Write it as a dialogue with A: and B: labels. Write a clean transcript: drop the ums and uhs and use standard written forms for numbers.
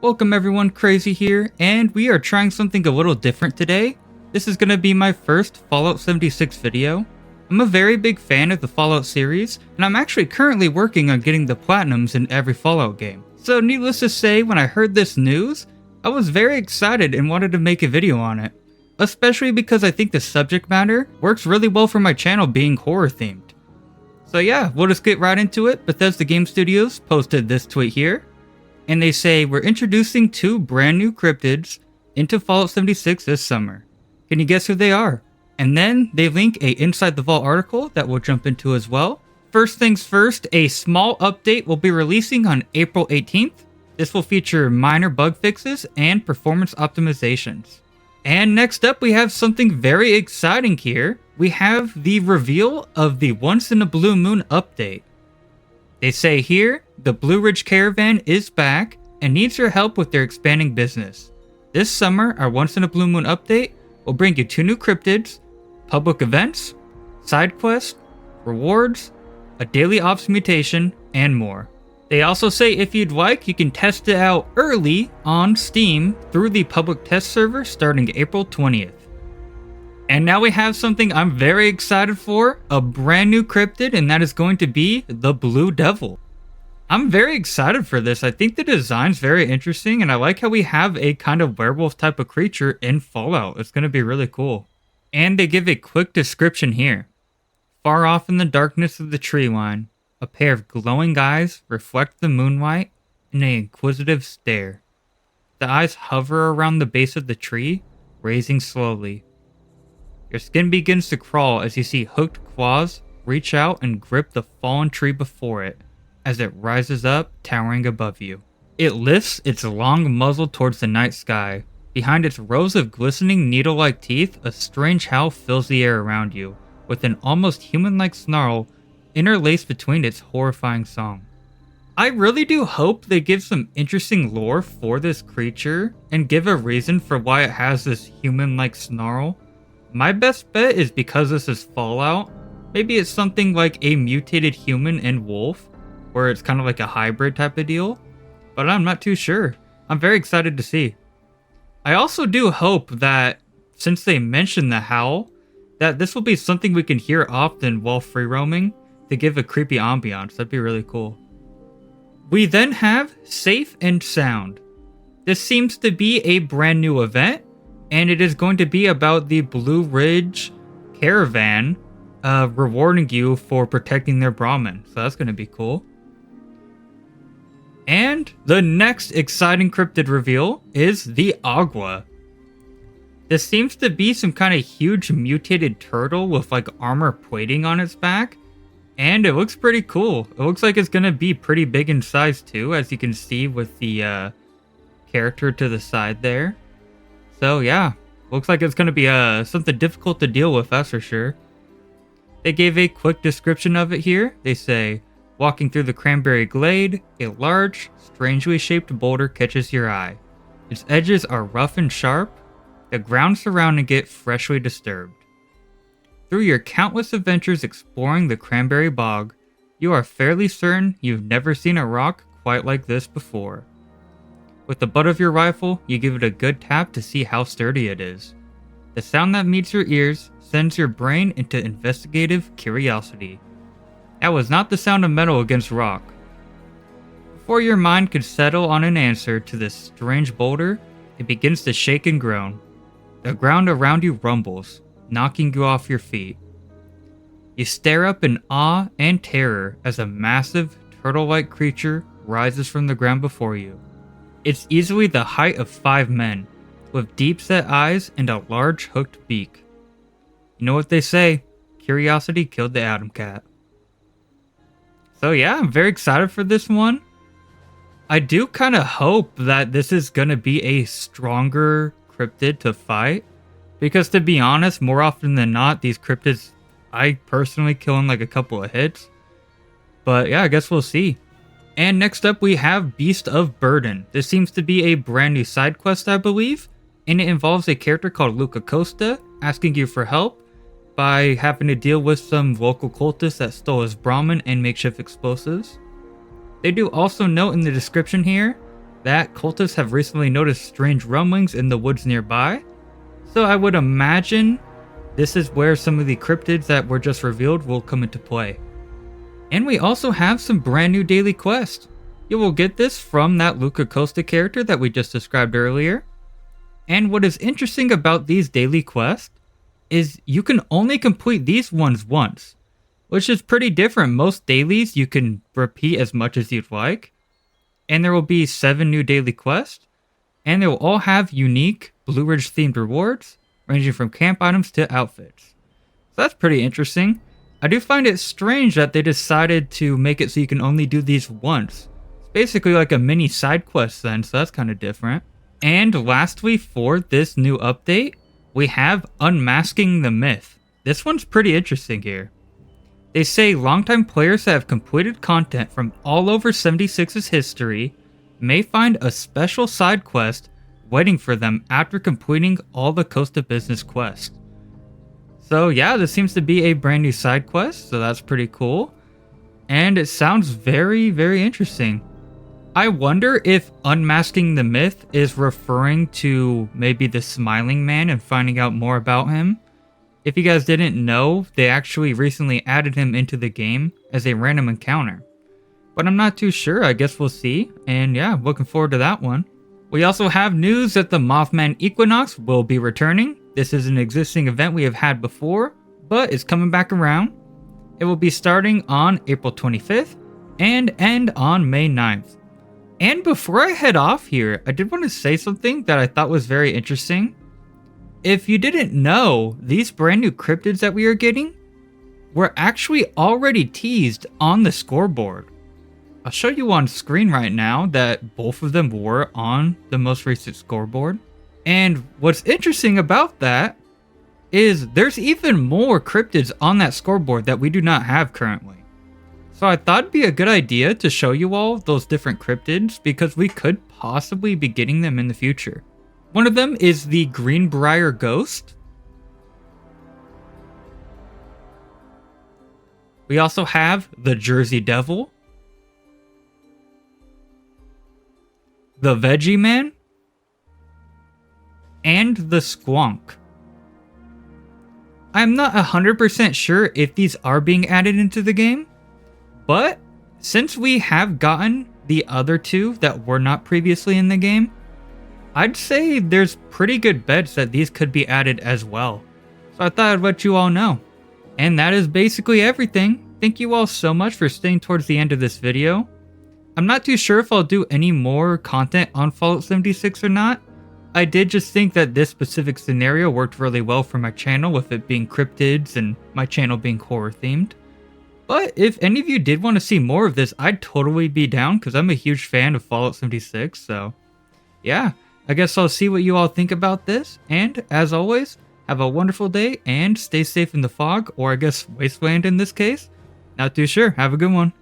A: Welcome everyone, Crazy here, and we are trying something a little different today. This is going to be my first Fallout 76 video. I'm a very big fan of the Fallout series, and I'm actually currently working on getting the platinums in every Fallout game. So needless to say, when I heard this news, I was very excited and wanted to make a video on it. Especially because I think the subject matter works really well for my channel being horror themed. So yeah, we'll just get right into it. Bethesda Game Studios posted this tweet here. And they say, we're introducing 2 brand new cryptids into Fallout 76 this summer. Can you guess who they are? And then they link a Inside the Vault article that we'll jump into as well. First things first, a small update will be releasing on April 18th. This will feature minor bug fixes and performance optimizations. And next up, we have something very exciting here. We have the reveal of the Once in a Blue Moon update. They say here, the Blue Ridge Caravan is back and needs your help with their expanding business. This summer, our Once in a Blue Moon update will bring you 2 new cryptids, public events, side quests, rewards, a daily ops mutation, and more. They also say if you'd like, you can test it out early on Steam through the public test server starting April 20th. And now we have something I'm very excited for, a brand new cryptid, and that is going to be the Blue Devil. I'm very excited for this. I think the design's very interesting, and I like how we have a kind of werewolf type of creature in Fallout. It's going to be really cool. And they give a quick description here. Far off in the darkness of the tree line, a pair of glowing eyes reflect the moonlight in an inquisitive stare. The eyes hover around the base of the tree, raising slowly. Your skin begins to crawl as you see hooked claws reach out and grip the fallen tree before it as it rises up, towering above you. It lifts its long muzzle towards the night sky. Behind its rows of glistening needle-like teeth, a strange howl fills the air around you, with an almost human-like snarl interlaced between its horrifying song. I really do hope they give some interesting lore for this creature and give a reason for why it has this human-like snarl. My best bet is because this is Fallout, maybe it's something like a mutated human and wolf, where it's kind of like a hybrid type of deal, but I'm not too sure. I'm very excited to see. I also do hope that, since they mentioned the howl, that this will be something we can hear often while free roaming to give a creepy ambiance. That'd be really cool. We then have Safe and Sound. This seems to be a brand new event, and it is going to be about the Blue Ridge Caravan rewarding you for protecting their Brahmin. So that's going to be cool. And the next exciting cryptid reveal is the Agua. This seems to be some kind of huge mutated turtle with like armor plating on its back. And it looks pretty cool. It looks like it's going to be pretty big in size too, as you can see with the character to the side there. So yeah, looks like it's going to be something difficult to deal with, that's for sure. They gave a quick description of it here. They say, walking through the Cranberry Glade, a large, strangely shaped boulder catches your eye. Its edges are rough and sharp, the ground surrounding it freshly disturbed. Through your countless adventures exploring the Cranberry Bog, you are fairly certain you've never seen a rock quite like this before. With the butt of your rifle, you give it a good tap to see how sturdy it is. The sound that meets your ears sends your brain into investigative curiosity. That was not the sound of metal against rock. Before your mind could settle on an answer to this strange boulder, it begins to shake and groan. The ground around you rumbles, knocking you off your feet. You stare up in awe and terror as a massive, turtle-like creature rises from the ground before you. It's easily the height of 5 men, with deep-set eyes and a large hooked beak. You know what they say, curiosity killed the Atom Cat. So yeah, I'm very excited for this one. I do kind of hope that this is going to be a stronger cryptid to fight, because to be honest, more often than not, these cryptids, I personally kill in like a couple of hits. But yeah, I guess we'll see. And next up we have Beast of Burden. This seems to be a brand new side quest, I believe, and it involves a character called Luca Costa asking you for help by having to deal with some local cultists that stole his Brahmin and makeshift explosives. They do also note in the description here that cultists have recently noticed strange rumblings in the woods nearby. So I would imagine this is where some of the cryptids that were just revealed will come into play. And we also have some brand new daily quests. You will get this from that Luca Costa character that we just described earlier. And what is interesting about these daily quests is you can only complete these ones once, which is pretty different. Most dailies you can repeat as much as you'd like. And there will be 7 new daily quests, and they will all have unique Blue Ridge themed rewards, ranging from camp items to outfits. So that's pretty interesting. I do find it strange that they decided to make it so you can only do these once. It's basically like a mini side quest then, so that's kind of different. And lastly, for this new update, we have Unmasking the Myth. This one's pretty interesting here. They say longtime players that have completed content from all over 76's history may find a special side quest waiting for them after completing all the Costa Business quests. So yeah, this seems to be a brand new side quest, so that's pretty cool. And it sounds very, very interesting. I wonder if Unmasking the Myth is referring to maybe the Smiling Man and finding out more about him. If you guys didn't know, they actually recently added him into the game as a random encounter. But I'm not too sure, I guess we'll see. And yeah, looking forward to that one. We also have news that the Mothman Equinox will be returning. This is an existing event we have had before, but it's coming back around. It will be starting on April 25th and end on May 9th. And before I head off here, I did want to say something that I thought was very interesting. If you didn't know, these brand new cryptids that we are getting were actually already teased on the scoreboard. I'll show you on screen right now that both of them were on the most recent scoreboard. And what's interesting about that is there's even more cryptids on that scoreboard that we do not have currently. So I thought it'd be a good idea to show you all those different cryptids because we could possibly be getting them in the future. One of them is the Greenbrier Ghost. We also have the Jersey Devil, the Veggie Man, and the Squonk. I'm not 100% sure if these are being added into the game, but since we have gotten the other two that were not previously in the game, I'd say there's pretty good bets that these could be added as well. So I thought I'd let you all know. And that is basically everything. Thank you all so much for staying towards the end of this video. I'm not too sure if I'll do any more content on Fallout 76 or not. I did just think that this specific scenario worked really well for my channel, with it being cryptids and my channel being horror themed. But if any of you did want to see more of this, I'd totally be down because I'm a huge fan of Fallout 76. So yeah, I guess I'll see what you all think about this. And as always, have a wonderful day and stay safe in the fog, or I guess wasteland in this case. Not too sure. Have a good one.